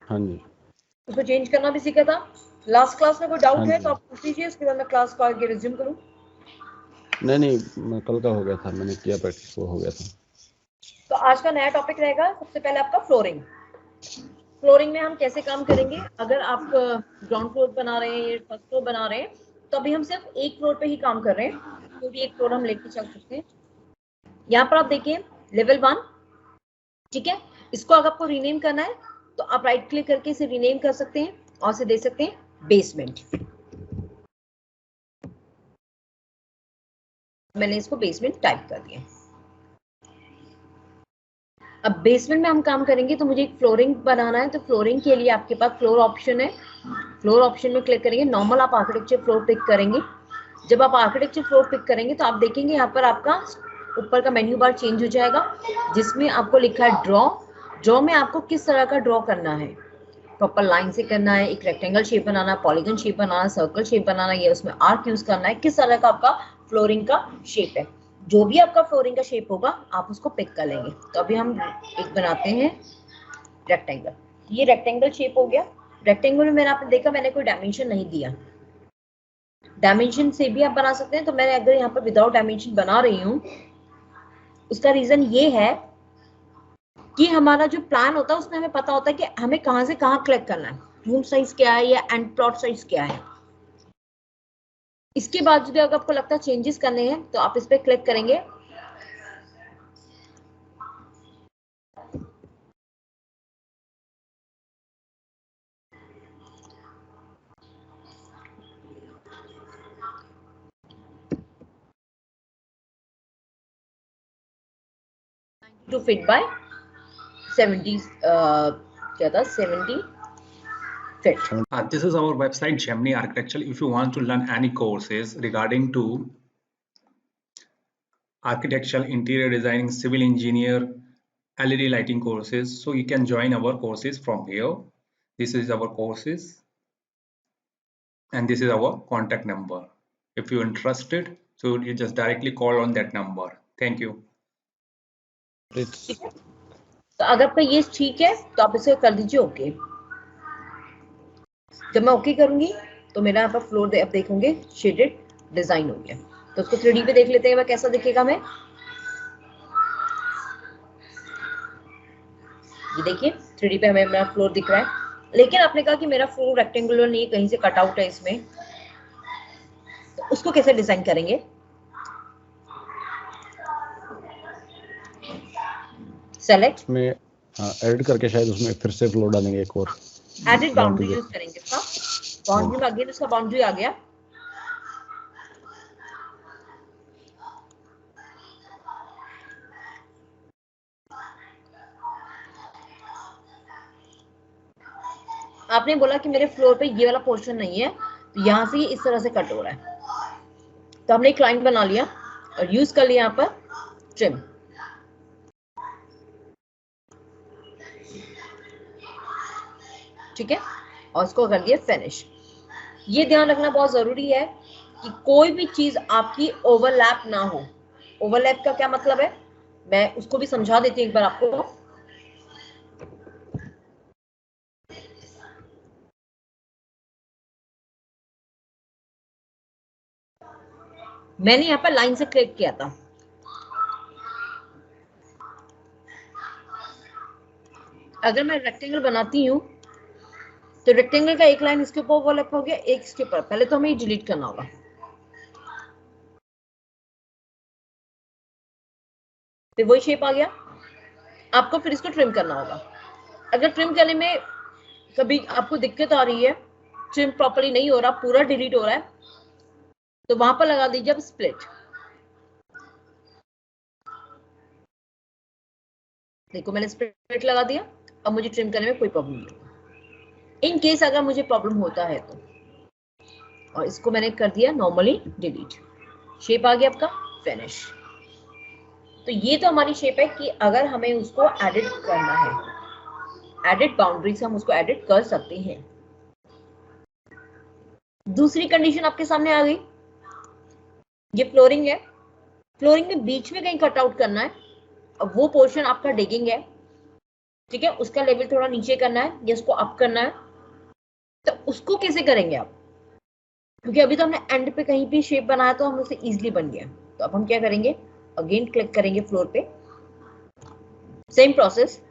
हाँ जी। उसको चेंज करना भी सीखा था। लास्ट क्लास में कोई डाउट हाँ है जी। तो आप पूछ लीजिए, उसके बाद मैं क्लास को आगे रिज्यूम करूँ। नहीं, मैं कल का हो गया था, मैंने किया प्रैक्टिस, वो हो गया था। तो आज का नया टॉपिक रहेगा सबसे पहले आपका फ्लोरिंग। फ्लोरिंग में हम कैसे काम करेंगे, अगर आप ग्राउंड फ्लोर बना रहे हैं या फर्स्ट फ्लोर बना रहे हैं तो अभी हम सिर्फ एक फ्लोर पे ही काम कर रहे हैं, कोई भी एक फ्लोर हम लेके चल सकते हैं। यहाँ पर आप देखिए लेवल 1, ठीक है। इसको अगर आपको रीनेम करना है तो आप राइट क्लिक करके इसे रीनेम कर सकते हैं और इसे दे सकते हैं बेसमेंट। मैंने इसको बेसमेंट टाइप कर दिया। अब बेसमेंट में हम काम करेंगे तो मुझे एक फ्लोरिंग बनाना है, तो फ्लोरिंग के लिए आपके पास फ्लोर ऑप्शन है। फ्लोर ऑप्शन में क्लिक करेंगे, नॉर्मल आप आर्किटेक्चर फ्लोर पिक करेंगे। जब आप आर्किटेक्चर फ्लोर पिक करेंगे तो आप देखेंगे यहाँ पर आपका ऊपर का मेन्यू बार चेंज हो जाएगा, जिसमें आपको लिखा है ड्रॉ। ड्रॉ में आपको किस तरह का ड्रॉ करना है, प्रॉपर लाइन से करना है, एक रेक्टेंगल शेप बनाना, पॉलीगन शेप बनाना, सर्कल शेप बनाना, या उसमें आर्क यूज करना है, किस तरह का आपका फ्लोरिंग का शेप है। जो भी आपका फ्लोरिंग का शेप होगा आप उसको पिक कर लेंगे। तो अभी हम एक बनाते हैं रेक्टेंगल। ये रेक्टेंगल शेप हो गया। रेक्टेंगल में मैंने आपने देखा मैंने कोई डायमेंशन नहीं दिया। डायमेंशन से भी आप बना सकते हैं, तो मैंने अगर यहाँ पर विदाउट डायमेंशन बना रही हूँ, उसका रीजन ये है कि हमारा जो प्लान होता है उसमें हमें पता होता है कि हमें कहाँ से कहाँ क्लिक करना है, रूम साइज क्या है या एंड प्लॉट साइज क्या है। इसके बाद भी अगर आपको लगता है चेंजेस करने हैं तो आप इस पर क्लिक करेंगे। टू फिट बाय 70 क्या था 70 fit. This is our website Gemini Architecture. If you want to learn any courses regarding to architectural, interior designing, civil engineer, LED lighting courses, so you can join our courses from here. This is our courses and this is our contact number. If you're interested, so you just directly call on that number. Thank you. तो अगर आपका ये ठीक है तो आप इसे कर दीजिए ओके। जब मैं ओके करूंगी तो मेरा यहाँ पर फ्लोर आप देखोगे शेडेड डिजाइन हो गया। तो उसको 3D पे देख लेते हैं वह कैसा दिखेगा हमें। ये देखिए 3D पे हमें मेरा फ्लोर दिख रहा है, लेकिन आपने कहा कि मेरा फ्लोर रेक्टेंगुलर नहीं, कहीं से कट आउट है इसमें, तो उसको कैसे डिजाइन करेंगे। सेलेक्ट में एडिट करके शायद उसमें फिर से फ्लोर डालेंगे एक और, एडिट बाउंड्री यूज करेंगे इसका। बाउंड्री में अगेन इसका बाउंड्री आ गया। आपने बोला कि मेरे फ्लोर पे ये वाला पोर्शन नहीं है, तो यहां से ये इस तरह से कट हो रहा है, तो हमने एक लाइन बना लिया और यूज कर लिया यहाँ पर ट्रिम। ठीक है, और उसको कर दिया फिनिश। ये ध्यान रखना बहुत जरूरी है कि कोई भी चीज आपकी ओवरलैप ना हो। ओवरलैप का क्या मतलब है, मैं उसको भी समझा देती हूँ एक बार आपको। मैंने यहाँ पर लाइन से क्लिक किया था, अगर मैं रेक्टेंगल बनाती हूँ तो रेक्टेंगल का एक लाइन इसके ऊपर ओवरलैप हो गया, एक इसके ऊपर। पहले तो हमें ये डिलीट करना होगा। फिर वही शेप आ गया, आपको फिर इसको ट्रिम करना होगा। अगर ट्रिम करने में कभी आपको दिक्कत आ रही है, ट्रिम प्रॉपर्ली नहीं हो रहा, पूरा डिलीट हो रहा है, तो वहां पर लगा दीजिए अब स्प्लिट। देखो मैंने स्प्लिट लगा दिया, अब मुझे ट्रिम करने में कोई प्रॉब्लम नहीं। इन केस अगर मुझे प्रॉब्लम होता है तो, और इसको मैंने कर दिया नॉर्मली डिलीट, शेप आ गया आपका फिनिश। तो ये तो हमारी शेप है कि अगर हमें उसको एडिट करना है, एडिट बाउंड्री से हम उसको एडिट कर सकते हैं। दूसरी कंडीशन आपके सामने आ गई, ये फ्लोरिंग है, फ्लोरिंग में बीच में कहीं कट आउट करना है, अब वो पोर्शन आपका डिगिंग है, ठीक है, उसका लेवल थोड़ा नीचे करना है या उसको अप करना है, तो उसको कैसे करेंगे आप? क्योंकि अभी तो हमने एंड पे कहीं भी शेप बनाया तो हम उसे इजीली बन गया। तो अब हम क्या करेंगे, अगेन क्लिक करेंगे फ्लोर पे, सेम प्रोसेस।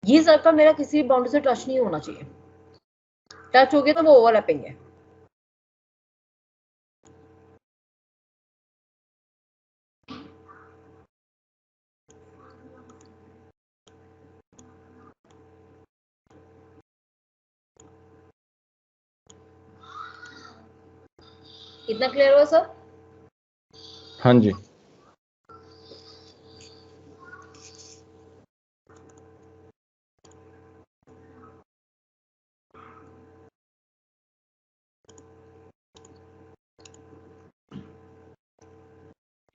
ये सर्कल मेरा किसी भी बाउंड्री से टच नहीं होना चाहिए, टच हो गया तो वो ओवरलैपिंग है। कितना क्लियर हुआ सर? हाँ जी।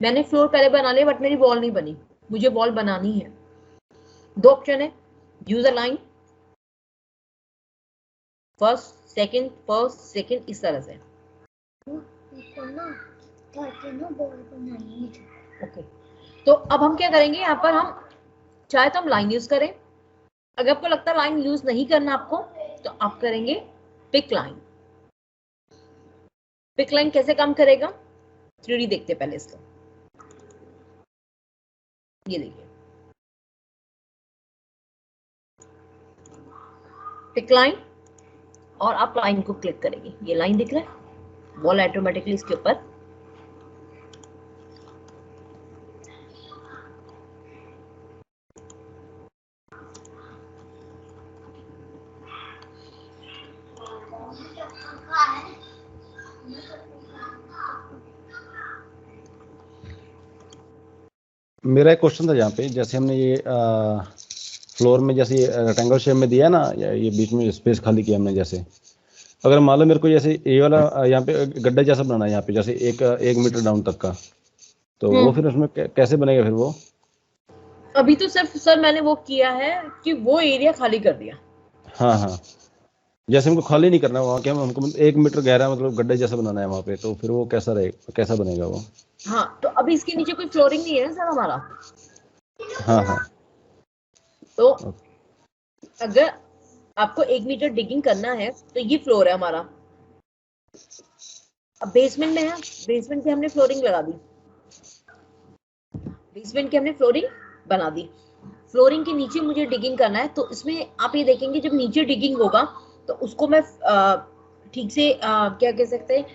मैंने फ्लोर पहले बना लिया बट मेरी वॉल नहीं बनी, मुझे वॉल बनानी है। दो ऑप्शन है, use a line, first second, इस तरह से। ओके, तो अब हम क्या करेंगे, यहाँ पर हम चाहे तो हम लाइन यूज करें, अगर आपको लगता है लाइन यूज नहीं करना आपको तो आप करेंगे पिक लाइन। पिक लाइन कैसे काम करेगा, 3D देखते पहले इसको। ये देखिए पिक लाइन, और आप लाइन को क्लिक करेंगे, ये लाइन दिख रहा है, वॉल ऑटोमेटिकली इसके ऊपर मेरा एक क्वेश्चन था यहाँ पे, जैसे हमने ये फ्लोर में जैसे रेक्टेंगल शेप में दिया ना, ये बीच में स्पेस खाली किया हमने, जैसे अगर मान लो मेरे को जैसे ये वाला यहाँ पे गड्ढा जैसा बनाना है यहाँ पे, जैसे 1 मीटर डाउन तक का, तो वो फिर उसमें कैसे बनेगा फिर वो? अभी तो सिर्फ सर मैंने वो किया है कि वो एरिया खाली कर दिया। हाँ हाँ, जैसे हमको खाली नहीं करना वहाँ, क्या हमको 1 मीटर गहरा मतलब गड्ढा जैसा बनाना है वहाँ पे, तो फिर वो कैसा रहेगा, कैसा बनेगा वो? हाँ, तो अभी इसके नीचे कोई फ्लोरिंग नहीं है ना सर हमारा। हाँ हाँ, तो अगर आपको 1 मीटर डिगिंग करना है तो ये फ्लोर है हमारा। अब बेसमेंट में है, बेसमेंट की हमने फ्लोरिंग लगा दी, बेसमेंट की हमने फ्लोरिंग बना दी। फ्लोरिंग के नीचे मुझे डिगिंग करना है, तो इसमें आप ये देखेंगे जब नीचे डिगिंग होगा तो उसको मैं ठीक से क्या कह सकते हैं,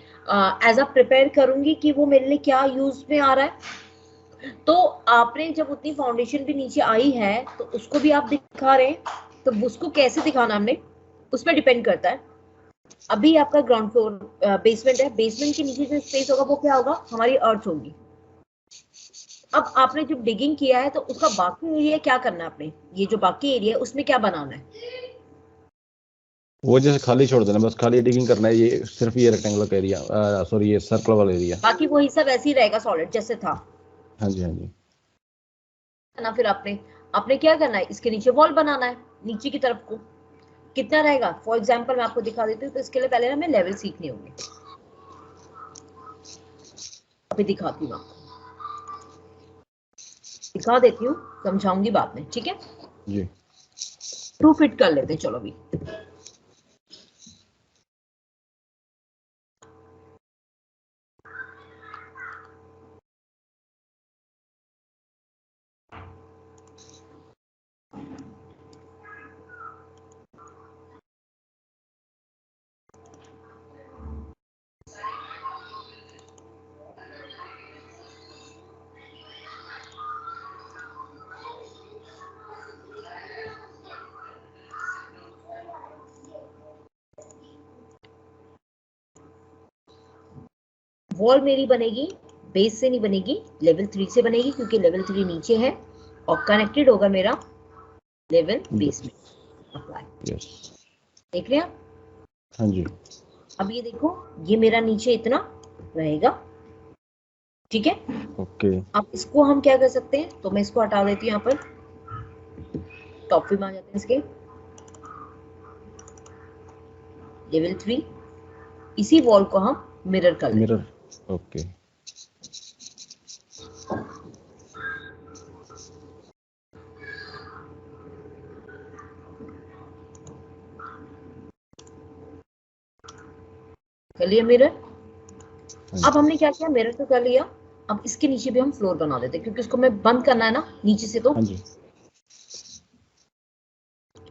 एज अ प्रिपेयर करूंगी कि वो मेरे लिए क्या यूज में आ रहा है। तो आपने जब उतनी फाउंडेशन भी नीचे आई है तो उसको भी आप दिखा रहे हैं, तो उसको कैसे दिखाना हमने उस पर डिपेंड करता है। अभी आपका ग्राउंड फ्लोर बेसमेंट है, बेसमेंट के नीचे जो स्पेस होगा वो क्या होगा, हमारी अर्थ होगी। अब आपने जब डिगिंग किया है तो उसका बाकी एरिया क्या करना है आपने, ये जो बाकी एरिया है उसमें क्या बनाना है? वो जैसे खाली छोड़ देना, बस खाली डिगिंग करना है, ये सिर्फ ये रेक्टेंगुलर एरिया, सॉरी ये सर्कल वाला एरिया। बाकी वो हिस्सा वैसे ही रहेगा सॉलिड जैसे था। हाँ जी हाँ जी। ना फिर आपने क्या करना है, इसके नीचे वॉल बनाना है, नीचे की तरफ को कितना रहेगा। फॉर एग्जांपल मैं आपको दिखा देती हूँ, तो इसके लिए पहले ना हमें लेवल सीखने होंगे। अभी दिखाती हूँ आपको, दिखा देती हूँ, समझाऊंगी बाद में, ठीक है जी। 2 फीट कर लेते हैं, चलो अभी। वॉल मेरी बनेगी बेस से नहीं बनेगी, लेवल 3 से बनेगी, क्योंकि लेवल 3 नीचे है और कनेक्टेड होगा मेरा लेवल बेस में। Apply, yes. देख रहे हैं आप? हाँ जी। अब ये देखो, ये मेरा नीचे इतना रहेगा, ठीक है। ओके। अब इसको हम क्या कर सकते हैं, तो मैं इसको हटा देती हूँ, यहाँ पर टॉप व्यू में आ जाते हैं इसके, लेवल 3। इसी वॉल को हम मिरर कर लें। Mirror, okay. कर लिया मिरर। हाँ अब जी, हमने क्या किया, मिरर तो कर लिया, अब इसके नीचे भी हम फ्लोर बना देते हैं क्योंकि इसको हमें बंद करना है ना नीचे से। तो हाँ जी,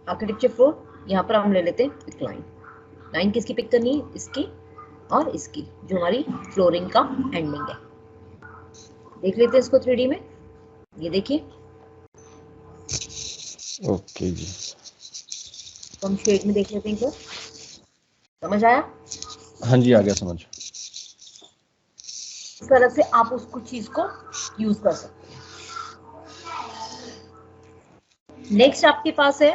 आर्किटेक्चर फ्लोर यहाँ पर हम ले लेते हैं एक लाइन। लाइन किसकी पिक करनी है, इसकी और इसकी, जो हमारी फ्लोरिंग का एंडिंग है। देख लेते हैं इसको 3D में, ये देखिए ओके जी। तो हम शेड में देख लेते हैं इनको। समझ आया? हाँ जी, आ गया समझ। इस तरह से आप उसको चीज को यूज कर सकते हैं। नेक्स्ट आपके पास है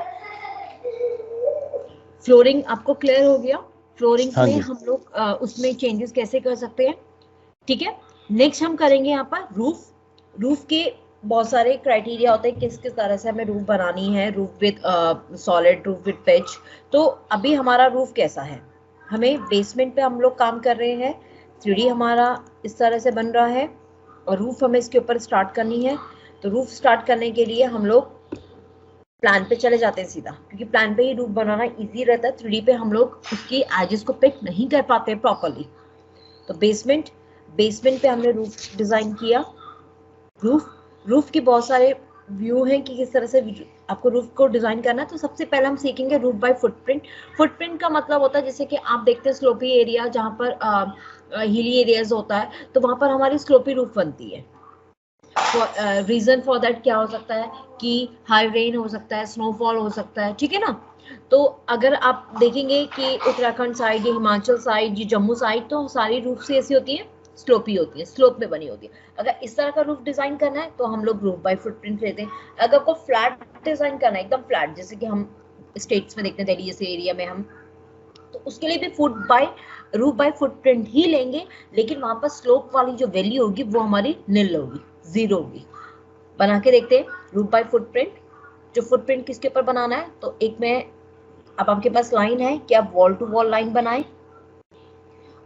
फ्लोरिंग। आपको क्लियर हो गया फ्लोरिंग हाँ में जी, हम लोग उसमें चेंजेस कैसे कर सकते हैं, ठीक है। नेक्स्ट हम करेंगे यहाँ पर रूफ। रूफ के बहुत सारे क्राइटेरिया होते हैं किस किस तरह से हमें रूफ बनानी है, roof with solid, roof with pitch. तो अभी हमारा रूफ कैसा है, हमें बेसमेंट पे हम लोग काम कर रहे हैं, 3D हमारा इस तरह से बन रहा है और रूफ हमें इसके ऊपर स्टार्ट करनी है। तो रूफ स्टार्ट करने के लिए हम लोग प्लान पे चले जाते हैं सीधा, क्योंकि प्लान पे ही रूफ बनाना इजी रहता है। 3D पे हम लोग उसकी एजेस को पिक नहीं कर पाते प्रॉपरली। तो बेसमेंट पे हमने रूफ डिजाइन किया। रूफ के बहुत सारे व्यू हैं कि किस तरह से आपको रूफ को डिजाइन करना है। तो सबसे पहले हम सीखेंगे रूफ बाय फुटप्रिंट। फुटप्रिंट का मतलब होता है जैसे कि आप देखते हैं स्लोपी एरिया जहाँ पर हिली एरियाज होता है, तो वहां पर हमारी स्लोपी रूफ बनती है। रीजन फॉर दैट क्या हो सकता है कि हाई रेन हो सकता है, स्नोफॉल हो सकता है, ठीक है ना। तो अगर आप देखेंगे कि उत्तराखंड साइड या हिमाचल साइड या जम्मू साइड, तो सारी रूफ से ऐसी होती है, स्लोपी होती है, स्लोप में बनी होती है। अगर इस तरह का रूफ डिजाइन करना है तो हम लोग रूफ बाय फुटप्रिंट लेते हैं। अगर आपको फ्लैट डिजाइन करना है, एकदम फ्लैट, जैसे कि हम स्टेट्स में देखते हैं दिल्ली जैसे एरिया में हम, तो उसके लिए भी रूफ बाय फुटप्रिंट ही लेंगे, लेकिन वहां पर स्लोप वाली जो वैल्यू होगी वो हमारी नील होगी, जीरो होगी। बना के देखते हैं रूफ बाय फुटप्रिंट। जो फुटप्रिंट किसके ऊपर बनाना है, तो एक में अब आपके पास लाइन है कि आप वॉल टू वॉल लाइन बनाएं,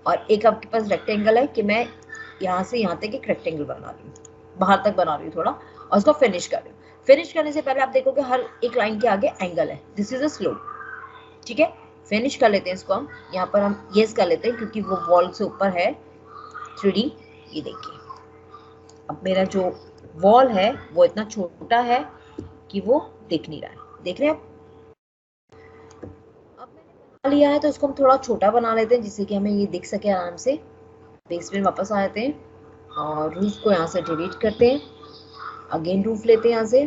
और एक आपके पास रेक्टेंगल है कि मैं यहाँ से यहाँ तक एक रेक्टेंगल बना रही हूँ, बाहर तक बना रही हूँ थोड़ा, और उसको फिनिश कर रही हूँ। फिनिश करने से पहले आप देखोगे हर एक लाइन के आगे एंगल है, दिस इज अ स्लोप, ठीक है। फिनिश कर लेते हैं इसको हम, यहाँ पर हम येस कर लेते हैं क्योंकि वो वॉल से ऊपर है 3D। ये देखिए अब मेरा जो वॉल है वो इतना छोटा है कि वो दिख नहीं रहा है, देख रहे हैं आप। अब मैंने बना लिया है तो इसको हम थोड़ा छोटा बना लेते हैं जिससे कि हमें ये दिख सके आराम से। बेसमेंट वापस आ जाते हैं और रूफ को यहाँ से डिलीट करते हैं, अगेन रूफ लेते हैं यहाँ से।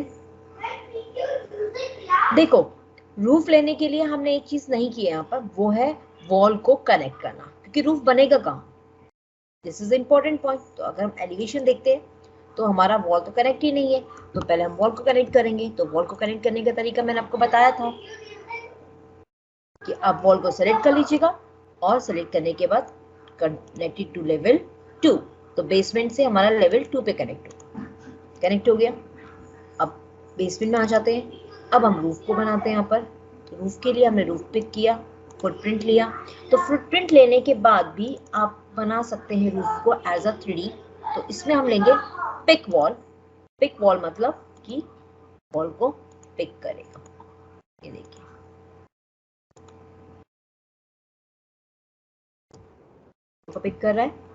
देखो रूफ लेने के लिए हमने एक चीज नहीं की है यहाँ पर, वो है वॉल को कनेक्ट करना, क्योंकि रूफ बनेगा कहाँ, दिस इज इंपॉर्टेंट पॉइंट। तो अगर हम एलिवेशन देखते हैं तो हमारा वॉल तो कनेक्ट ही नहीं है, तो पहले हम वॉल को कनेक्ट करेंगे। तो वॉल को कनेक्ट करने का तरीका मैंने आपको बताया था कि आप वॉल को सेलेक्ट कर लीजिएगा, और सेलेक्ट करने के बाद कनेक्टेड टू लेवल 2। तो बेसमेंट से हमारा लेवल 2 पे कनेक्ट हो गया। अब बेसमेंट में आ जाते हैं, अब हम रूफ को बनाते हैं यहाँ पर। तो रूफ के लिए हमने रूफ पिक किया, फुटप्रिंट लिया। तो फुटप्रिंट लेने के बाद भी आप बना सकते हैं रूफ को एज अ 3D। तो इसमें हम लेंगे पिक वॉल। पिक वॉल मतलब कि वॉल को पिक करेगा, ये देखिए को पिक कर रहा है।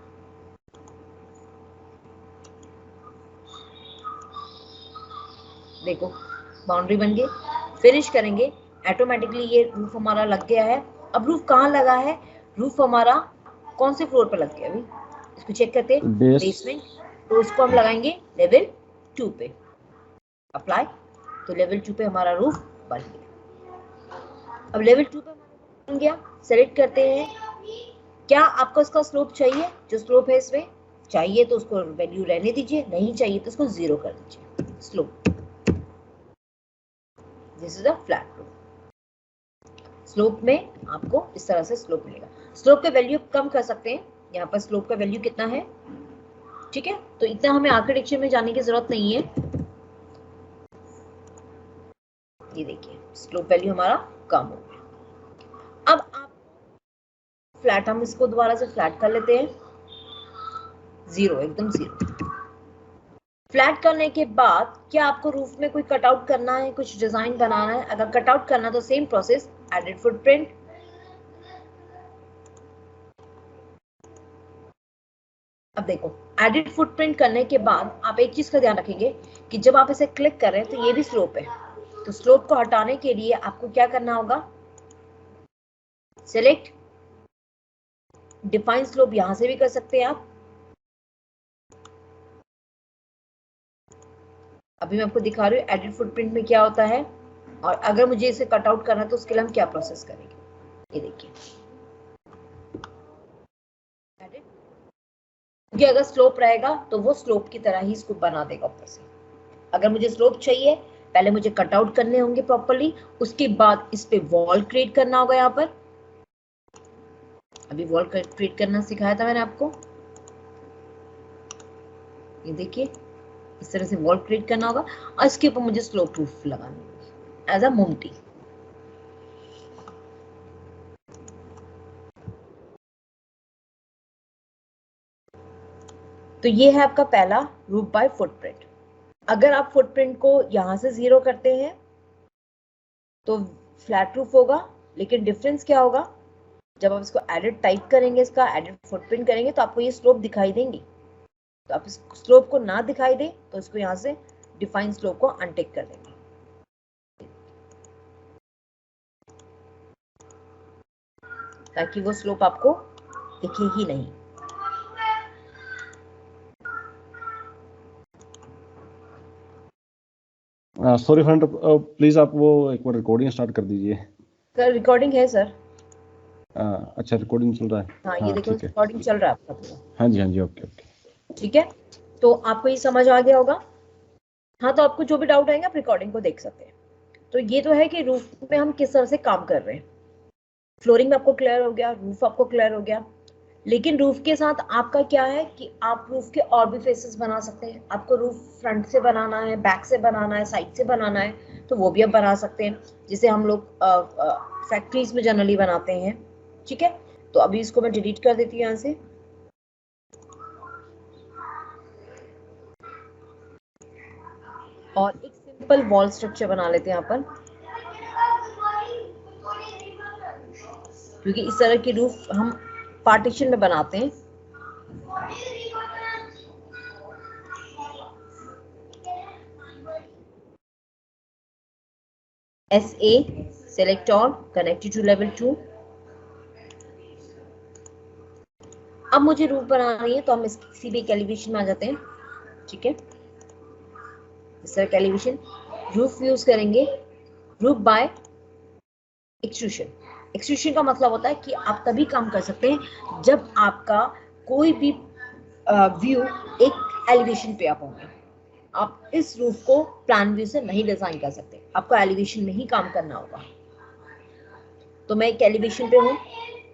देखो बाउंड्री बन गई, फिनिश करेंगे, ऑटोमेटिकली ये रूफ हमारा लग गया है। अब रूफ कहाँ लगा है, रूफ हमारा कौन से फ्लोर पर लग गया, अभी इसको चेक करते हैं। बेस, बेसमेंट, तो उसको हम लगाएंगे लेवल 2 पे, अप्लाई। तो लेवल 2 पे हमारा रूफ बन गया। अब लेवल 2 पे हमारा बन गया, सेलेक्ट करते हैं। क्या आपको इसका स्लोप चाहिए, जो स्लोप है इसमें चाहिए तो उसको वैल्यू रहने दीजिए, नहीं चाहिए तो उसको 0 कर दीजिए slope. This is a flat roof. Slope में आपको इस तरह से स्लोप मिलेगा। स्लोप का वैल्यू कम कर सकते हैं, यहाँ पर स्लोप का वैल्यू कितना है, ठीक है। तो इतना हमें आर्किटेक्चर में जाने की जरूरत नहीं है। ये देखिए स्लोप वैल्यू हमारा कम हो गया। अब आप फ्लैट हम इसको दोबारा से फ्लैट कर लेते हैं, 0, एकदम 0। फ्लैट करने के बाद क्या आपको रूफ में कोई कटआउट करना है, कुछ डिजाइन बनाना है? अगर कटआउट करना तो सेम प्रोसेस, एडिट फुटप्रिंट। अब देखो, एडिट फुटप्रिंट करने के बाद आप एक चीज का ध्यान रखेंगे कि जब आप इसे क्लिक कर रहे हैं तो ये भी स्लोप है, तो स्लोप को हटाने के लिए आपको क्या करना होगा, सिलेक्ट डिफाइन स्लोप, यहां से भी कर सकते हैं आप। अभी मैं आपको दिखा रही हूँ एडिट फुटप्रिंट में क्या होता है, और अगर मुझे इसे कट आउट करना है तो उसके लिए हम क्या प्रोसेस करेंगे। ये देखिए, एडिट, क्योंकि अगर स्लोप रहेगा तो वो स्लोप की तरह ही इसको बना देगा ऊपर से। अगर मुझे स्लोप चाहिए, पहले मुझे कट आउट करने होंगे प्रॉपर्ली, उसके बाद इस पे वॉल क्रिएट करना होगा। यहाँ पर अभी वॉल क्रिएट करना सिखाया था मैंने आपको, ये देखिए इस तरह से वॉल क्रिएट करना होगा, और इसके ऊपर मुझे स्लोप प्रूफ लगानी होगी एज अ मोमटी। तो ये है आपका पहला रूफ बाय फुटप्रिंट। अगर आप फुटप्रिंट को यहां से 0 करते हैं तो फ्लैट रूफ होगा, लेकिन डिफरेंस क्या होगा, जब आप इसको एडिट टाइप करेंगे, इसका एडिट फुटप्रिंट करेंगे तो आपको ये स्लोप दिखाई देंगी। तो आप इस स्लोप को ना दिखाई दे तो इसको यहाँ से डिफाइन स्लोप को अनटिक कर देंगे, ताकि वो स्लोप आपको दिखे ही नहीं। सॉरी फ्रेंड, प्लीज आप वो एक बार रिकॉर्डिंग स्टार्ट कर दीजिए। सर रिकॉर्डिंग है सर। अच्छा, रिकॉर्डिंग चल रहा है। हाँ ये देखो रिकॉर्डिंग चल रहा है आपका पूरा। हाँ जी, हाँ जी, ओके ओके। ठीक है, तो आपको ये समझ आ गया होगा। हाँ, तो आपको जो भी डाउट आएंगे आप रिकॉर्डिंग को देख सकते हैं। तो ये तो है कि रूफ में हम किस तरह से काम कर रहे हैं। फ्लोरिंग में आपको क्लियर हो गया, रूफ आपको क्लियर हो गया, लेकिन रूफ के साथ आपका क्या है कि आप रूफ के और भी फेसेस बना सकते हैं। आपको रूफ फ्रंट से बनाना है, बैक से बनाना है, साइड से बनाना है, तो वो भी आप बना सकते हैं, जिसे हम लोग फैक्ट्रीज में जनरली बनाते हैं। ठीक है, तो अभी इसको मैं डिलीट कर देती हूँ यहाँ से। और एक सिंपल वॉल स्ट्रक्चर बना लेते हैं यहाँ पर, क्योंकि इस तरह की रूफ हम पार्टीशन में बनाते हैं। SA select all, connect to level 2। अब मुझे रूफ बनानी है तो हम किसी भी एलिवेशन में आ जाते हैं। ठीक है, इस तरह का एलिवेशन रूफ यूज करेंगे, रूफ बाय एक्सट्रूशन। एक्सट्रूशन का मतलब होता है कि आप तभी काम कर सकते हैं जब आपका कोई भी व्यू एक एलिवेशन पे आप होंगे। आप इस रूफ को प्लान व्यू से नहीं डिजाइन कर सकते, आपको एलिवेशन में ही काम करना होगा। तो मैं एक एलिवेशन पे हूँ,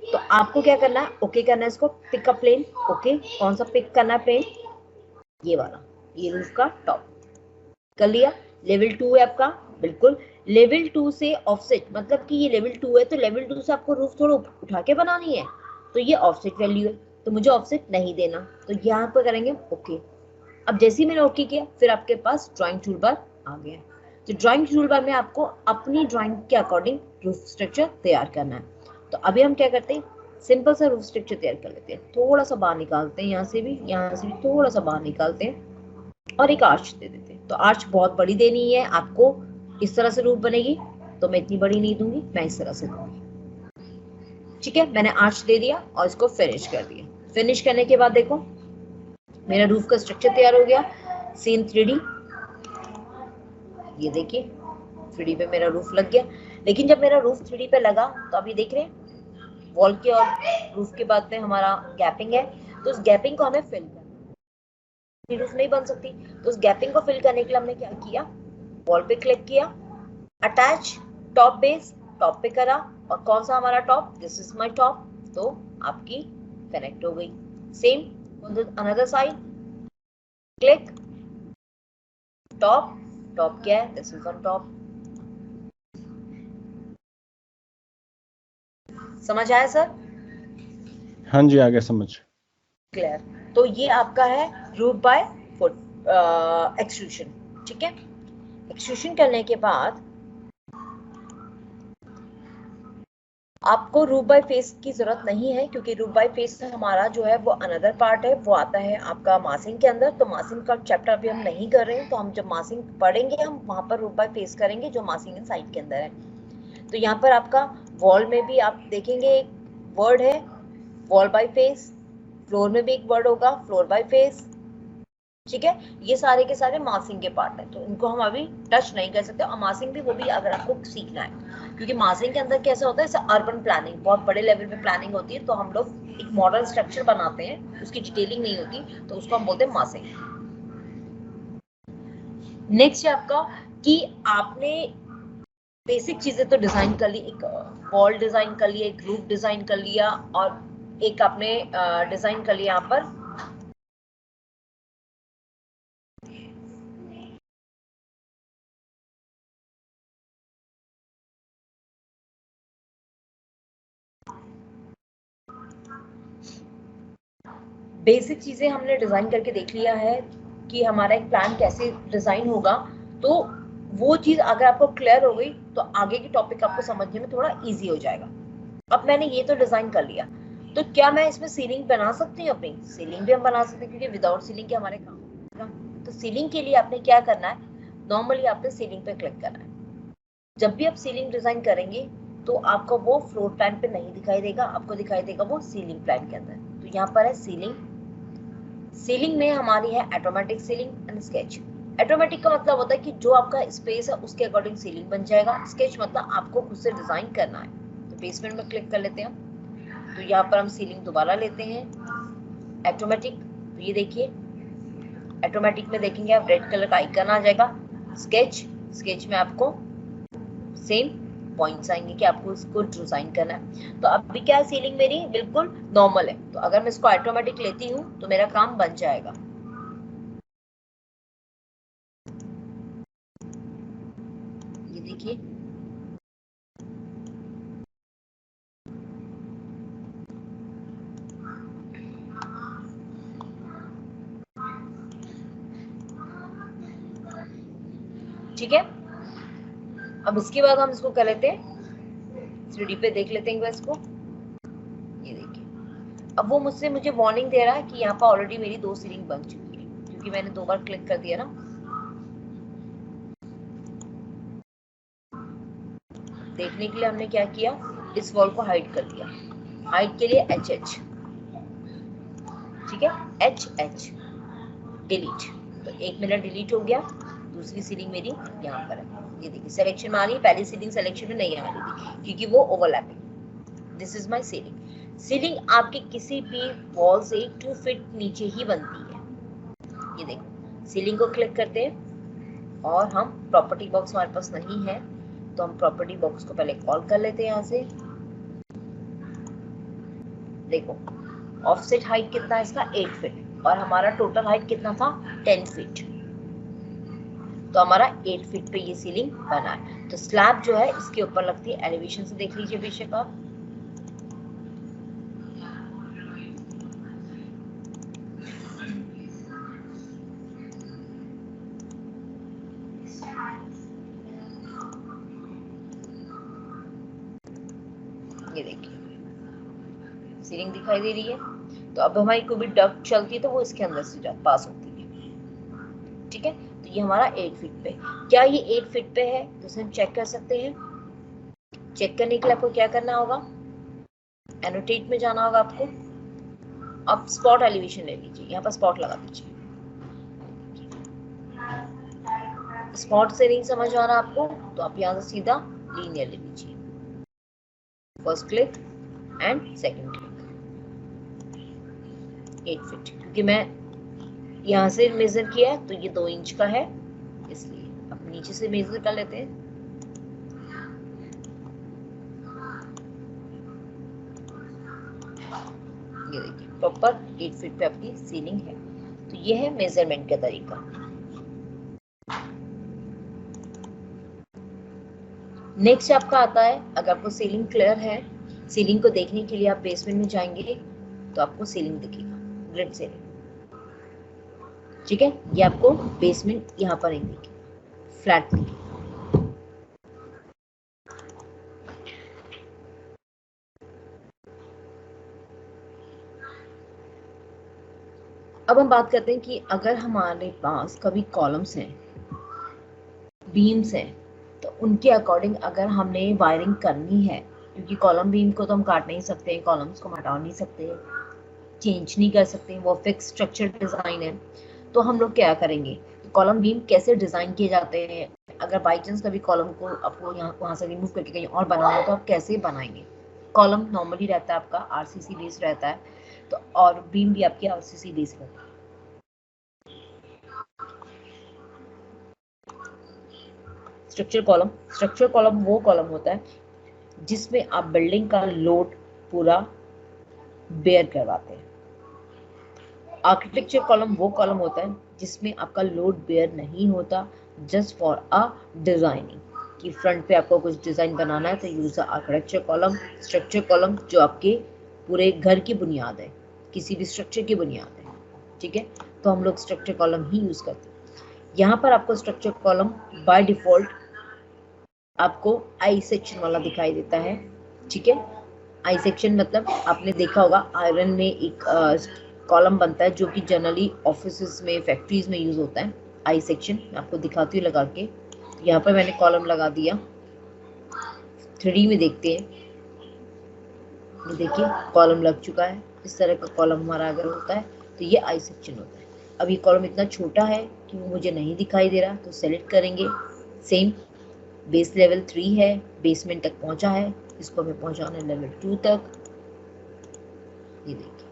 तो आपको क्या करना है, ओके करना है इसको, पिक अ प्लेन। ओके, कौन सा पिक करना है प्लेन, ये वाला, ये रूफ का टॉप कर लिया। लेवल 2 है आपका, बिल्कुल लेवल 2 से ऑफसेट, मतलब कि ये लेवल 2 है तो लेवल 2 से आपको रूफ थोड़ा उठा के बनानी है, तो ये ऑफसेट वैल्यू है, तो मुझे ऑफसेट नहीं देना, तो यहाँ पर करेंगे ओके। अब जैसे ही मैंने ओके किया, फिर आपके पास ड्राइंग टूलबार आ गया। तो ड्राइंग टूलबार में आपको अपनी ड्राइंग के अकॉर्डिंग रूफ स्ट्रक्चर तैयार करना है। तो अभी हम क्या करते हैं, सिंपल सा रूफ स्ट्रक्चर तैयार कर लेते हैं। थोड़ा सा बाहर निकालते हैं, यहाँ से भी थोड़ा सा बाहर निकालते हैं, और एक आर्च दे देते हैं। तो आर्च बहुत बड़ी देनी है आपको, इस तरह से रूफ बनेगी, तो मैं इतनी बड़ी नहीं दूंगी, मैं इस तरह से दूंगी। ठीक है, मैंने आर्च दे दिया और इसको फिनिश कर दिया। फिनिश करने के बाद देखो मेरा रूफ का स्ट्रक्चर तैयार हो गया। सीन 3D, ये देखिए 3D पे मेरा रूफ लग गया। लेकिन जब मेरा रूफ 3D पे लगा तो अभी देख रहे हैं वॉल के और रूफ के बाद में हमारा गैपिंग है, तो उस गैपिंग को हमें फिल करना है। रूफ नहीं बन सकती, तो उस गैपिंग को फिल करने के लिए हमने क्या किया, वॉल पे क्लिक किया, अटैच टॉप बेस, टॉप पे करा, और कौन सा हमारा top, this is my top, तो आपकी कनेक्ट हो गई। Same another side, click top, top क्या है, दिस इज ऑन टॉप। समझ आया सर? हाँ जी, आ गया समझ। क्लियर। तो ये आपका है रूफ बाय फुट एक्सट्रूशन। ठीक है, एक्सट्रूशन करने के बाद आपको रूफ बाय फेस की जरूरत नहीं है, क्योंकि रूफ बाय फेस हमारा जो है वो अनदर पार्ट है, वो आता है आपका मासिंग के अंदर। तो मासिंग का चैप्टर अभी हम नहीं कर रहे हैं, तो हम जब मासिंग पढ़ेंगे हम वहां पर रूफ बाय फेस करेंगे, जो मासिंग इन साइड के अंदर है। तो यहाँ पर आपका वॉल में भी आप देखेंगे एक वर्ड है वॉल बाय फेस, फ्लोर में भी एक वर्ड होगा फ्लोर बाय फेस। ठीक है, ये सारे के सारे मासिंग के पार्ट है, तो इनको हम अभी टच नहीं कर सकते। और मासिंग भी वो भी अगर आपको सीखना है, क्योंकि मासिंग के अंदर कैसा होता है, जैसे अर्बन प्लानिंग बहुत बड़े लेवल पे प्लानिंग होती है, तो हम लोग एक मॉडल स्ट्रक्चर बनाते हैं, उसकी डिटेलिंग नहीं होती, तो उसको हम बोलते हैं मासिंग। नेक्स्ट है आपका कि आपने बेसिक चीजें तो डिजाइन कर ली, एक वॉल डिजाइन कर लिया, एक रूफ डिजाइन कर लिया, और एक आपने डिजाइन कर लिया यहाँ पर बेसिक चीजें हमने डिजाइन करके देख लिया है कि हमारा एक प्लान कैसे डिजाइन होगा। तो वो चीज अगर आपको क्लियर हो गई तो आगे की टॉपिक आपको समझने में थोड़ा इजी हो जाएगा। अब मैंने ये तो डिजाइन कर लिया, तो क्या मैं इसमें सीलिंग बना सकती हूँ? अपनी सीलिंग भी हम बना सकते हैं, क्योंकि विदाउट सीलिंग के हमारे काम होगा। तो सीलिंग के लिए आपने क्या करना है, नॉर्मली आपने सीलिंग पे क्लिक करना है। जब भी आप सीलिंग डिजाइन करेंगे तो आपको वो फ्लोर प्लान पे नहीं दिखाई देगा, आपको दिखाई देगा वो सीलिंग प्लान के अंदर। तो यहाँ पर है सीलिंग। सीलिंग में हमारी है automatic ceiling and sketch. Automatic का मतलब होता है कि जो आपका स्पेस है उसके अकॉर्डिंग सीलिंग बन जाएगा। स्केच मतलब आपको खुद से डिजाइन करना है। तो बेसमेंट में क्लिक कर लेते हैं, तो यहाँ पर हम सीलिंग दोबारा लेते हैं ऑटोमेटिक। तो ये देखिए ऑटोमेटिक में देखेंगे आप रेड कलर का आइकन आ जाएगा। स्केच, स्केच में आपको सेम पॉइंट्स आएंगे कि आपको इसको डिजाइन करना है। तो अभी क्या है, सीलिंग मेरी बिल्कुल नॉर्मल है, तो अगर मैं इसको ऑटोमेटिक लेती हूँ तो मेरा काम बन जाएगा। ये देखिए ठीक है। अब इसके बाद हम इसको कर लेते हैं 3D पे देख लेते हैं इसको। ये देखिए अब वो मुझे वार्निंग दे रहा है कि यहाँ पर ऑलरेडी मेरी 2 सीलिंग बन चुकी है, क्योंकि मैंने 2 बार क्लिक कर दिया ना। देखने के लिए हमने क्या किया, इस वॉल को हाइड कर दिया। हाइड के लिए HH, ठीक है, HH डिलीट। तो एक मेरा डिलीट हो गया, दूसरी सीलिंग मेरी यहाँ पर है। ये देखिए सिलेक्शन में आ रही है, पहली सीलिंग सिलेक्शन में नहीं आ रही थी क्योंकि वो overlapping. This is my ceiling. Ceiling आपके किसी भी वॉल से 2 फीट नीचे ही बनती है। ये देखो सीलिंग को क्लिक करते हैं और हम प्रॉपर्टी बॉक्स हमारे पास नहीं है, तो हम प्रॉपर्टी बॉक्स को पहले कॉल कर लेते हैं यहाँ से। देखो ऑफसेट हाइट कितना है इसका 8 फीट, और हमारा टोटल हाइट कितना था 10 फीट। तो हमारा 8 फीट पे ये सीलिंग बना है। तो स्लैब जो है इसके ऊपर लगती है, एलिवेशन से देख लीजिए बेशक आप। ये देखिए सीलिंग दिखाई दे रही है। तो अब हमारी कोई भी डक्ट चलती है तो वो इसके अंदर से पास होती है। ठीक है, तो ये हमारा 8 फीट पे। क्या ये 8 फीट पे है तो इसे हम चेक कर सकते हैं। चेक करने के लिए आपको क्या करना होगा, एनोटेट में जाना होगा आपको। अब स्पॉट एलिवेशन ले लीजिए, यहाँ पर स्पॉट लगा दीजिए। स्पॉट से नहीं समझ आ रहा आपको तो आप यहाँ से सीधा लीनियर ले लीजिए, first click and second click. 8 feet, क्योंकि मैं यहाँ से मेजर किया है तो ये 2 इंच का है, इसलिए अब नीचे से मेजर कर लेते हैं। ये देखिए प्रॉपर 8 फीट पे आपकी सीलिंग है। तो ये है मेजरमेंट का तरीका। नेक्स्ट आपका आता है, अगर आपको सीलिंग क्लियर है, सीलिंग को देखने के लिए आप बेसमेंट में जाएंगे तो आपको सीलिंग दिखेगा, ग्रिड सीलिंग। ठीक है, ये आपको बेसमेंट यहाँ पर नहीं दिखेगा, फ्लैट दिखेगा। अब हम बात करते हैं कि अगर हमारे पास कभी कॉलम्स हैं, बीम्स हैं, तो उनके अकॉर्डिंग अगर हमने वायरिंग करनी है, क्योंकि कॉलम बीम को तो हम काट नहीं सकते, कॉलम्स को हटा नहीं सकते, चेंज नहीं कर सकते, वो फिक्स स्ट्रक्चर डिजाइन है, तो हम लोग क्या करेंगे, कॉलम बीम कैसे डिजाइन किए जाते हैं, अगर बाई चांस कभी कॉलम को आपको यहाँ वहाँ से रिमूव करके कहीं और बनाना हो तो आप कैसे बनाएंगे। कॉलम नॉर्मली रहता है आपका आरसीसी बेस रहता है, तो और बीम भी आपकी आरसीसी बेस रहता है। स्ट्रक्चर कॉलम वो कॉलम होता है जिसमें आप बिल्डिंग का लोड पूरा बेयर करवाते हैं। आर्किटेक्चर कॉलम वो कॉलम होता है जिसमें आपका लोड बेयर नहीं होता, जस्ट फॉर अ डिजाइनिंग, कि फ्रंट पे आपको कुछ डिजाइन बनाना है तो use the architecture column. Structure column जो आपके पूरे घर की बुनियाद है, किसी भी स्ट्रक्चर की बुनियाद है, ठीक है, तो हम लोग स्ट्रक्चर कॉलम ही यूज करते हैं। यहाँ पर आपको स्ट्रक्चर कॉलम बाय डिफॉल्ट आपको आई सेक्शन वाला दिखाई देता है। ठीक है, आई सेक्शन मतलब आपने देखा होगा आयरन में एक कॉलम बनता है जो कि जनरली ऑफिसेस में, फैक्ट्रीज में यूज होता है। आई सेक्शन मैं आपको दिखाती हूँ लगा के। यहाँ पर मैंने कॉलम लगा दिया, 3D में देखते हैं, ये देखिए कॉलम लग चुका है। इस तरह का कॉलम हमारा अगर होता है तो ये आई सेक्शन होता है। अब ये कॉलम इतना छोटा है कि वो मुझे नहीं दिखाई दे रहा, तो सेलेक्ट करेंगे। सेम बेस लेवल 3 है, बेसमेंट तक पहुंचा है, इसको हमें पहुंचाना है लेवल 2 तक। ये देखिए,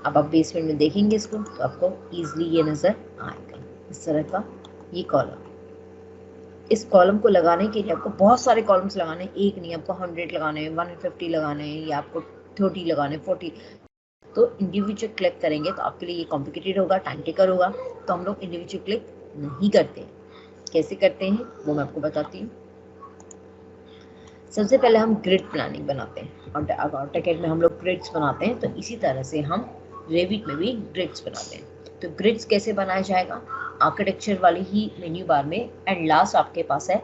अब आप बेसमेंट में देखेंगे इसको तो आपको इजीली ये नजर आएगा, इस तरह का ये कॉलम। इस कॉलम को लगाने के लिए आपको बहुत सारे कॉलम्स लगाने हैं, एक नहीं, आपको 100 लगाने हैं, 150 लगाने हैं, या आपको 30 लगाने, 40, तो इंडिविजुअल क्लिक करेंगे तो आपके लिए ये कॉम्प्लिकेटेड होगा, टाइम टेकर होगा, तो हम लोग इंडिविजुअल क्लिक नहीं करते हैं। कैसे करते हैं वो मैं आपको बताती हूँ। सबसे पहले हम ग्रिड प्लानिंग बनाते हैं, और AutoCAD में हम लोग ग्रिड्स बनाते हैं, तो इसी तरह से हम रेविट में भी ग्रिड्स बनाते हैं। तो ग्रिड्स कैसे बनाया जाएगा, आर्किटेक्चर वाली ही मेन्यू बार में एंड लास्ट आपके पास है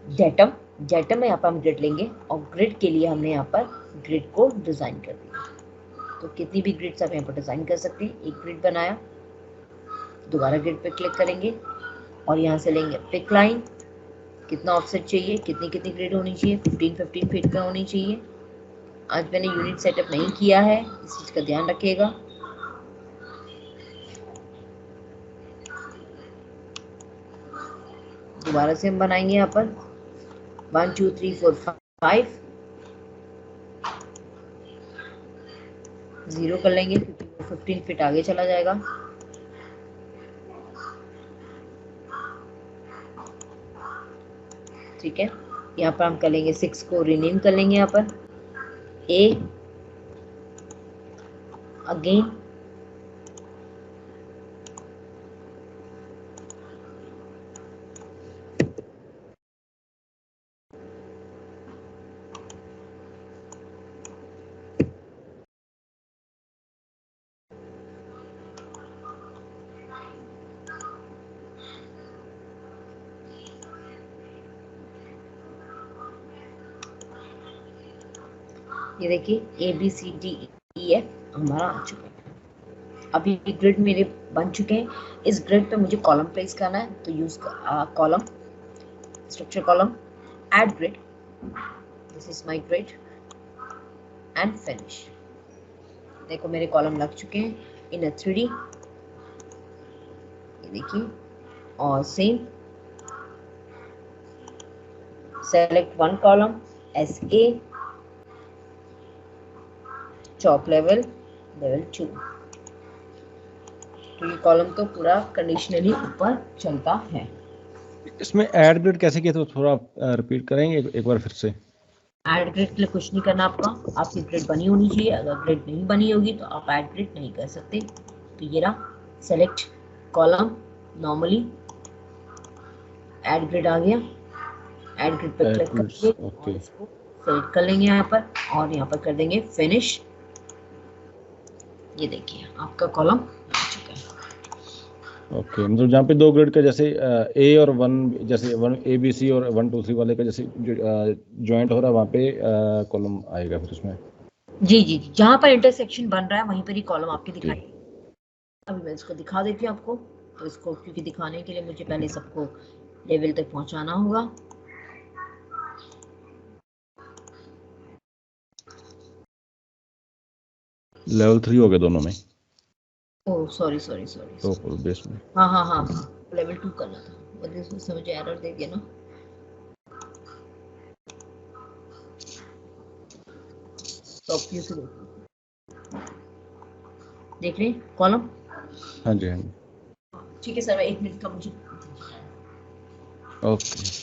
डेटम। डेटम में यहाँ पर हम ग्रिड लेंगे, और ग्रिड के लिए हमने यहाँ पर ग्रिड को डिजाइन कर दिया। तो कितनी भी ग्रिड्स आप यहाँ पर डिजाइन कर सकते हैं। एक ग्रिड बनाया, दोबारा ग्रिड पे क्लिक करेंगे और यहाँ से लेंगे पिक लाइन, कितना ऑफसेट चाहिए, कितनी कितनी ग्रिड होनी चाहिए, 15 फीट पे होनी चाहिए। आज मैंने यूनिट सेटअप नहीं किया है, इस चीज का ध्यान रखिएगा। दोबारा से हम बनाएंगे यहाँ पर 1 2 3 4 5 0 कर लेंगे, क्योंकि 15 फीट आगे चला जाएगा। ठीक है, यहाँ पर हम कर लेंगे 6 को रीनेम कर लेंगे, यहाँ पर ए अगेन, ये देखिए ABCDEF हमारा आ चुका है। अभी ग्रिड मेरे बन चुके हैं। इस ग्रिड पे मुझे कॉलम प्लेस करना है, तो use column, structure column, add grid, this is my grid and finish. देखो मेरे कॉलम लग चुके हैं इन 3D, ये देखिए, और same select one column SA, top level 2, तो ये कॉलम तो पूरा कंडीशनली ऊपर चलता है। इसमें ऐड ग्रिड कैसे किया, तो थोड़ा रिपीट करेंगे एक बार फिर से। ऐड ग्रिड के लिए कुछ नहीं करना आपका, आपकी ग्रिड बनी होनी चाहिए। अगर ग्रिड नहीं बनी होगी तो आप ऐड ग्रिड नहीं कर सकते। तो ये रहा, select column, normally add grid आ गया, ऐड ग्रिड पर क्लिक करके और इसको सेलेक्ट कर लेंगे यहाँ पर और यहाँ पर कर देंगे फिनिश। ये देखिए आपका कॉलम आ चुका है। ओके, मतलब जहाँ पे 2 ग्रेड का जैसे ए और 1, जैसे 1 ABC और 1 2 3 वाले का जैसे ज्वाइंट हो रहा है वहाँ पे कॉलम आएगा फिर उसमें। जी जी जी, जहाँ पर इंटरसेक्शन बन रहा है वहीं पर ही कॉलम आपके ओके। दिखाई। अभी मैं इसको दिखा देती हूँ आपको। तो इसको क्योंकि दिखाने के लिए मुझे पहले सबको लेवल तक पहुँचाना होगा। लेवल 3 हो गया दोनों में, oh sorry sorry sorry. Top और बेस में। हाँ हाँ हाँ हाँ, लेवल 2 करना था, मतलब उसमें मुझे एरर दे दिया ना। टॉप व्यू से देख रहे हैं कॉलम। हाँ जी, हाँ जी। ठीक है सर, 1 मिनट का मुझे। ओके।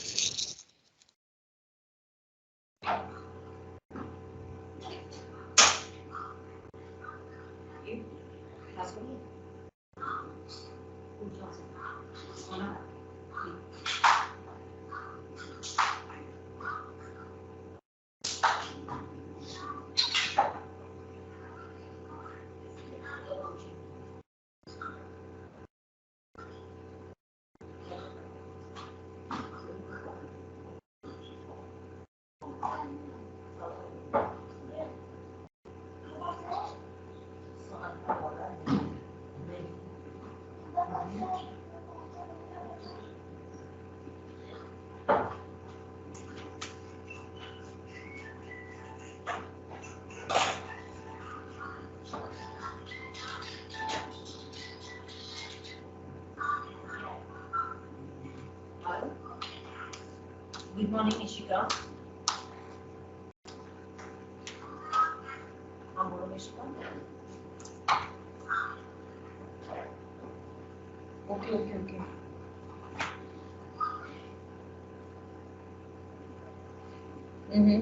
Good morning Nishika. हाँ बोलो Nishika. Okay okay okay. Hmm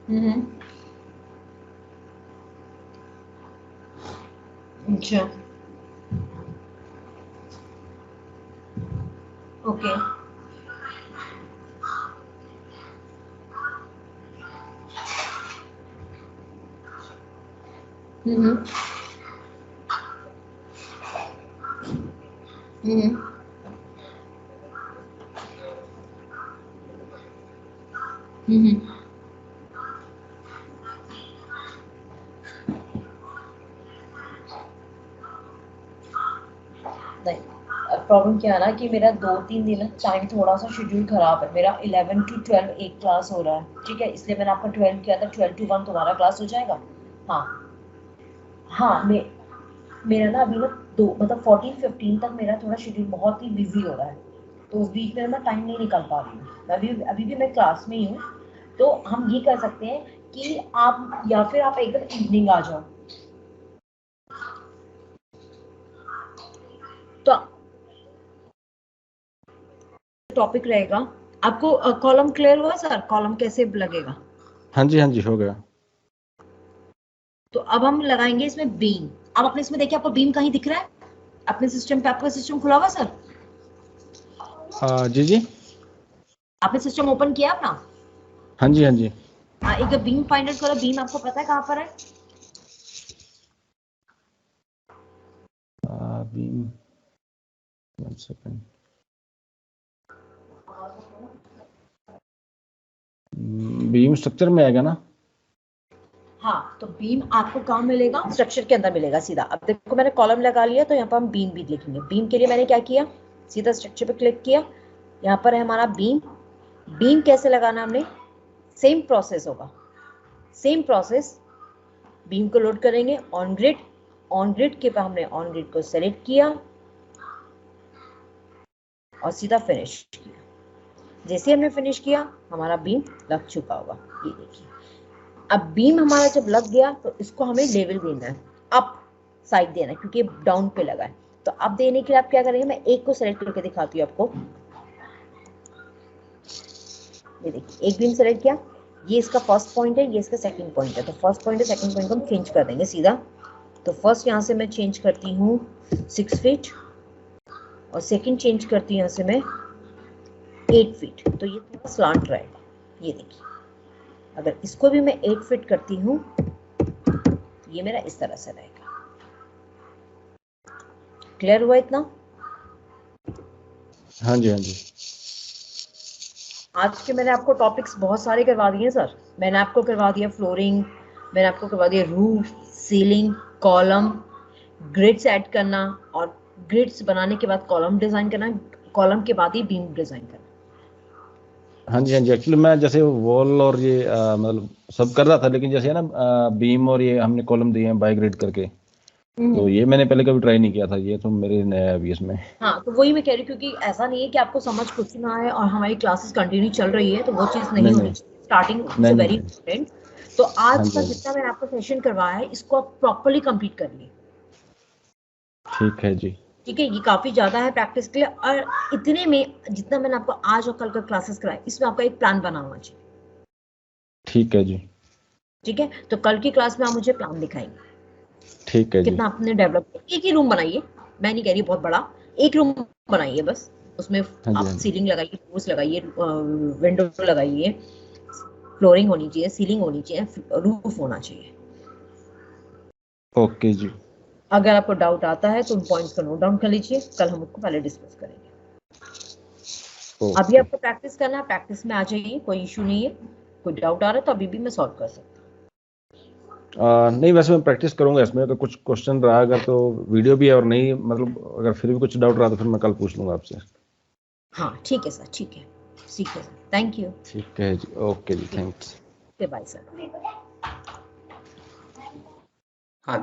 hmm. अच्छा ओके। हम्म हम्म हम्म। नहीं, प्रॉब्लम क्या है ना कि मेरा 2-3 दिन टाइम थोड़ा सा शेड्यूल खराब है। मेरा 11 to 12 एक क्लास हो रहा है, ठीक है, इसलिए मैंने आपका 12 किया था। 12 to 1 तुम्हारा क्लास हो जाएगा। हाँ हाँ, मेरा ना अभी ना मतलब 14-15 तक मेरा थोड़ा शेड्यूल बहुत ही बिजी हो रहा है, तो उस बीच में मैं टाइम नहीं निकाल पा रही हूँ। अभी भी मैं क्लास में ही हूँ। तो हम ये कर सकते हैं कि आप या फिर आप एकदम इवनिंग आ जाओ। तो टॉपिक रहेगा आपको। कॉलम क्लियर हुआ सर? कॉलम कैसे लगेगा? हाँ जी, हाँ जी, हो गया। तो अब हम लगाएंगे इसमें बीम। अब अपने इसमें देखिए, आपको बीम कहीं दिख रहा है अपने सिस्टम पे? आपका सिस्टम खुला हुआ सर? जी जी। आपने सिस्टम ओपन किया अपना? हाँ जी, हाँ जी। एक बीम फाइंड आउट करो। बीम आपको पता है कहाँ पर है? Beam, 1 second. बीम स्ट्रक्चर में आएगा ना? हाँ, तो बीम आपको कहाँ मिलेगा? स्ट्रक्चर के अंदर मिलेगा सीधा। अब देखो मैंने कॉलम लगा लिया, तो यहाँ पर हम बीम भी लिखेंगे। बीम के लिए मैंने क्या किया, सीधा स्ट्रक्चर पे क्लिक किया। यहाँ पर है हमारा बीम। बीम कैसे लगाना हमने, सेम प्रोसेस होगा, सेम प्रोसेस। बीम को लोड करेंगे ऑन ग्रिड। ऑन ग्रिड के बाद हमने ऑन ग्रिड को सेलेक्ट किया और सीधा फिनिश किया। जैसे हमने फिनिश किया, हमारा बीम लग चुका होगा। ये देखिए, अब बीम हमारा जब लग गया तो इसको हमें लेवल देना है, अप साइड देना है, क्योंकि डाउन पे लगा है। तो अब देने के लिए आप क्या करेंगे, मैं एक को सेलेक्ट करके दिखाती हूँ आपको। ये देखिए, एक बीम सेलेक्ट किया, ये इसका फर्स्ट पॉइंट है, ये इसका सेकंड पॉइंट है। तो फर्स्ट पॉइंट है, सेकंड पॉइंट को हम चेंज कर देंगे सीधा। तो फर्स्ट यहाँ से मैं चेंज करती हूँ 6 फीट और सेकंड चेंज करती हूँ यहाँ से मैं 8 फीट। तो ये थोड़ा स्लांट रहेगा, ये देखिए। अगर इसको भी मैं 8 फीट करती हूँ ये मेरा इस तरह से रहेगा। क्लियर हुआ इतना? हाँ जी, हाँ जी। आज के मैंने आपको टॉपिक्स बहुत सारे करवा दिए सर। मैंने आपको करवा दिया फ्लोरिंग, मैंने आपको करवा दिया roof, ceiling, column, grids add करना और ग्रिड्स बनाने के बाद कॉलम डिजाइन करना, कॉलम के बाद ही बीम डिजाइन करना। हाँ जी, हाँ जी। एक्चुअली मैं जैसे वॉल और ये मतलब सब कर रहा था, लेकिन जैसे है ना बीम और ये हमने कॉलम दिए हैं बाय ग्रिड करके, तो ये मैंने पहले कभी ट्राई नहीं किया था, ये तो मेरे नया है अभी इसमें। हाँ, तो वही मैं कह रही हूँ, क्योंकि ऐसा नहीं है कि आपको समझ कुछ ना है और हमारी क्लासेस कंटिन्यू चल रही है, तो वो चीज़ नहीं नहीं, होनी नहीं, चाहिए। स्टार्टिंग नहीं, से नहीं, वेरी नहीं। इंपॉर्टेंट। तो हाँ आज जी, का हाँ जी। जितना मैंने आपको सेशन करवाया है इसको आप प्रॉपरली कंप्लीट करिए। ठीक है जी। ठीक है, ये काफी ज्यादा है प्रैक्टिस के लिए, और इतने में जितना मैंने आपको आज और कल का क्लासेस कराया इसमें आपका एक प्लान बना होना चाहिए। ठीक है जी। ठीक है, तो कल की क्लास में आप मुझे प्लान दिखाएंगे ठीक है जी। कितना आपने डेवलप किया। एक ही रूम बनाइए, मैं नहीं कह रही बहुत बड़ा, एक रूम बनाइए बस। उसमें हाँ जी, आप हाँ जी। सीलिंग लगाइए, डोर्स लगाइए, विंडो लगाइए, फ्लोरिंग होनी चाहिए, सीलिंग होनी चाहिए, रूफ होना चाहिए। ओके जी। अगर आपको डाउट आता है तो उन पॉइंट्स को नोट डाउन कर लीजिए, कल हम उसको पहले डिस्कस करेंगे। अभी ओके। आपको प्रैक्टिस करना है, प्रैक्टिस में आ जाइए, कोई इशू नहीं है। कोई डाउट आ रहा है तो अभी भी मैं सॉल्व कर सकती हूँ। नहीं, वैसे मैं प्रैक्टिस करूंगा इसमें, अगर कुछ क्वेश्चन रहा अगर तो वीडियो भी है, और नहीं मतलब अगर फिर भी कुछ डाउट रहा तो फिर मैं कल पूछ लूंगा आपसे। हाँ ठीक है सर, ठीक है, ठीक है सर, थैंक यू। ठीक है जी, ओके जी, thanks. Bye sir.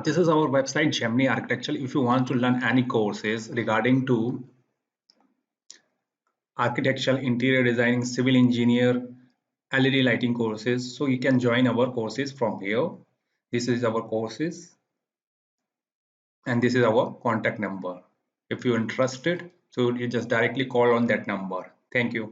This is our website Gemini Architecture. If you want to learn any courses regarding to architectural, interior designing, civil engineer, LED lighting courses, so you can join our courses from here. This is our courses and this is our contact number. If you're interested, so you just directly call on that number. Thank you.